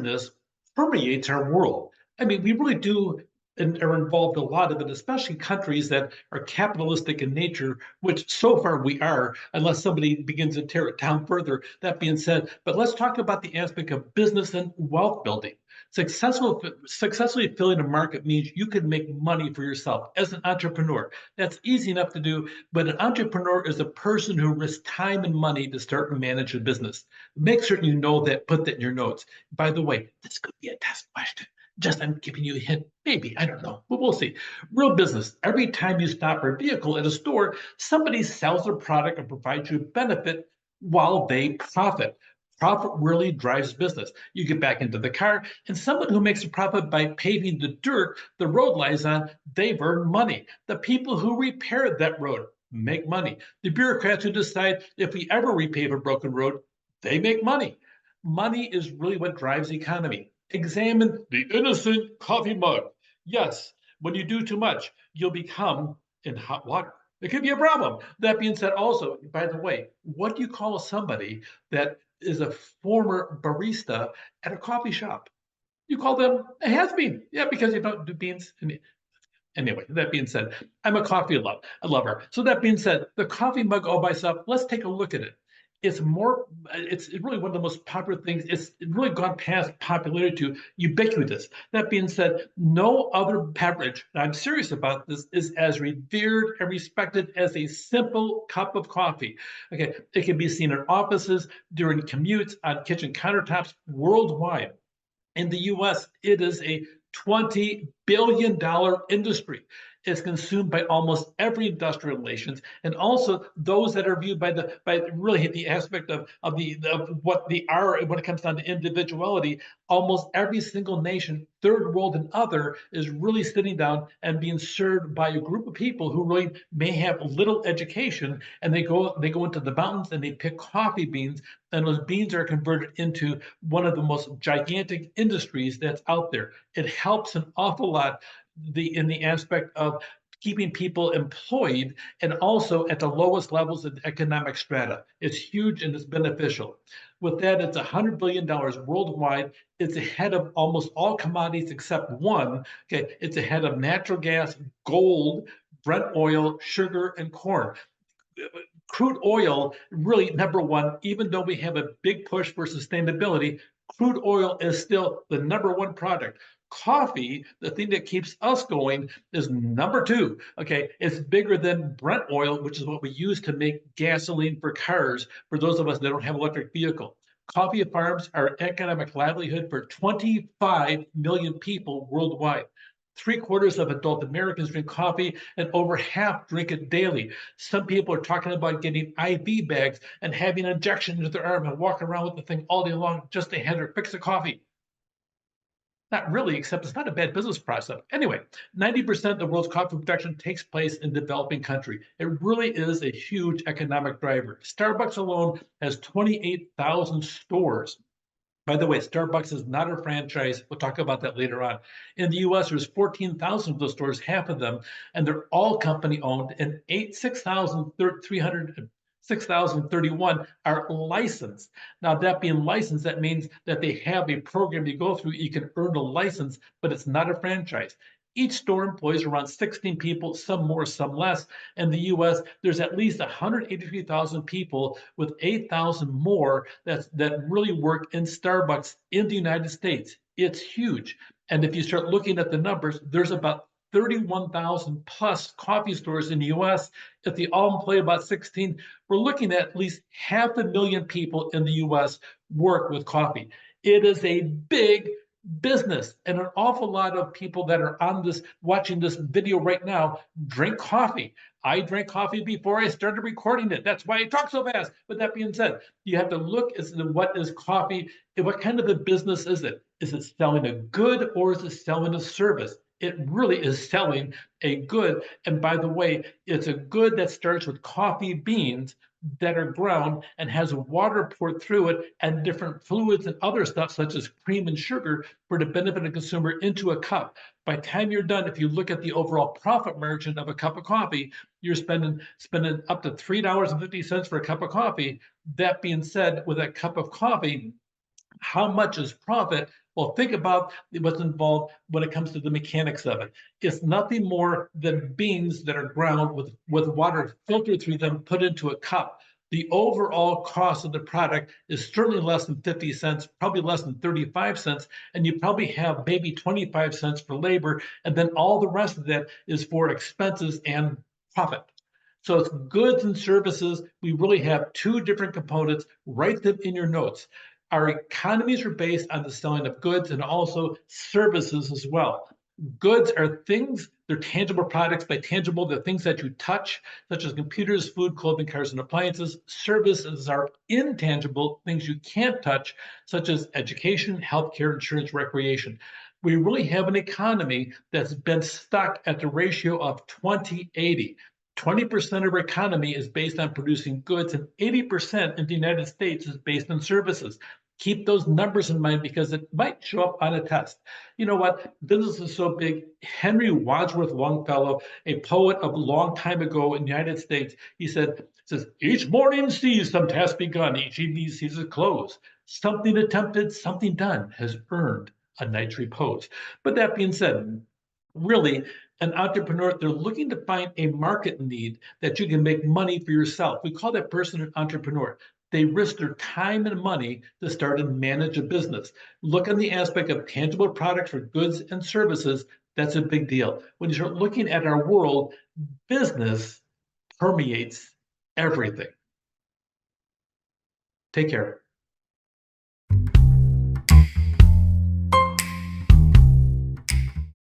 business permeates our world. I mean, we really do and are involved a lot of it, especially countries that are capitalistic in nature, which so far we are, unless somebody begins to tear it down further. That being said, but let's talk about the aspect of business and wealth building. Successfully filling a market means you can make money for yourself as an entrepreneur. That's easy enough to do, but an entrepreneur is a person who risks time and money to start and manage a business. Make certain you know that, put that in your notes. By the way, this could be a test question. Just I'm giving you a hint. Maybe, I don't know, but we'll see. Real business. Every time you stop a vehicle at a store, somebody sells a product and provides you a benefit while they profit. Profit really drives business. You get back into the car, and someone who makes a profit by paving the dirt the road lies on, they've earned money. The people who repair that road make money. The bureaucrats who decide if we ever repave a broken road, they make money. Money is really what drives the economy. Examine the innocent coffee mug. Yes, when you do too much, you'll become in hot water. It could be a problem. That being said, also, by the way, what do you call somebody that is a former barista at a coffee shop? You call them a has-been. Yeah, because you don't do beans. Anyway, that being said, I'm a lover. So that being said, the coffee mug all by itself, let's take a look at it. It's really one of the most popular things. It's really gone past popularity to ubiquitous. That being said, no other beverage, and I'm serious about this, is as revered and respected as a simple cup of coffee. Okay, it can be seen in offices, during commutes, on kitchen countertops, worldwide. In the US, it is a $20 billion industry. It's consumed by almost every industrial nations, and also those that are viewed by really the aspect of what the are when it comes down to individuality. Almost every single nation, third world and other, is really sitting down and being served by a group of people who really may have little education, and they go into the mountains and they pick coffee beans, and those beans are converted into one of the most gigantic industries that's out there. It helps an awful lot in the aspect of keeping people employed and also at the lowest levels of the economic strata. It's huge and it's beneficial. With that, it's $100 billion worldwide. It's ahead of almost all commodities except one. Okay, it's ahead of natural gas, gold, Brent oil, sugar, and corn. Crude oil, really number one, even though we have a big push for sustainability, crude oil is still the number one product. Coffee, the thing that keeps us going, is number two. Okay, it's bigger than Brent oil, which is what we use to make gasoline for cars, for those of us that don't have an electric vehicle. Coffee farms are economic livelihood for 25 million people worldwide. Three-quarters of adult Americans drink coffee, and over half drink it daily. Some people are talking about getting IV bags and having an injection into their arm and walk around with the thing all day long just to have their fix of coffee. Not really, except it's not a bad business process. Anyway, 90% of the world's coffee production takes place in developing country. It really is a huge economic driver. Starbucks alone has 28,000 stores. By the way, Starbucks is not a franchise. We'll talk about that later on. In the US, there's 14,000 of those stores, half of them, and they're all company owned, and 6,031 are licensed. Now, that being licensed, that means that they have a program you go through. You can earn a license, but it's not a franchise. Each store employs around 16 people, some more, some less. In the US, there's at least 183,000 people, with 8,000 more that really work in Starbucks in the United States. It's huge. And if you start looking at the numbers, there's about 31,000 plus coffee stores in the US. If they all employ about 16, we're looking at least 500,000 people in the US work with coffee. It is a big business, and an awful lot of people that are on this, watching this video right now, drink coffee. I drank coffee before I started recording it. That's why I talk so fast. But that being said, you have to look at what is coffee and what kind of a business is it? Is it selling a good or is it selling a service? It really is selling a good. And by the way, it's a good that starts with coffee beans that are ground and has water poured through it and different fluids and other stuff such as cream and sugar for the benefit of the consumer into a cup. By the time you're done, if you look at the overall profit margin of a cup of coffee, you're spending up to $3.50 for a cup of coffee. That being said, with a cup of coffee, How much is profit? Well, think about what's involved when it comes to the mechanics of it. It's nothing more than beans that are ground with water filtered through them, put into a cup. The overall cost of the product is certainly less than 50 cents, probably less than 35 cents, and you probably have maybe 25 cents for labor, and then all the rest of that is for expenses and profit. So it's goods and services. We really have two different components. Write them in your notes. Our economies are based on the selling of goods and also services as well. Goods are things, they're tangible products. By tangible, they're things that you touch, such as computers, food, clothing, cars, and appliances. Services are intangible, things you can't touch, such as education, healthcare, insurance, recreation. We really have an economy that's been stuck at the ratio of 20/80. 20% of our economy is based on producing goods, and 80% in the United States is based on services. Keep those numbers in mind because it might show up on a test. You know what? Business is so big. Henry Wadsworth Longfellow, a poet of a long time ago in the United States, he says, each morning sees some task begun, each evening sees it close. Something attempted, something done has earned a night's repose. But that being said, really, an entrepreneur, they're looking to find a market need that you can make money for yourself. We call that person an entrepreneur. They risk their time and money to start and manage a business. Look on the aspect of tangible products or goods and services. That's a big deal. When you start looking at our world, business permeates everything. Take care.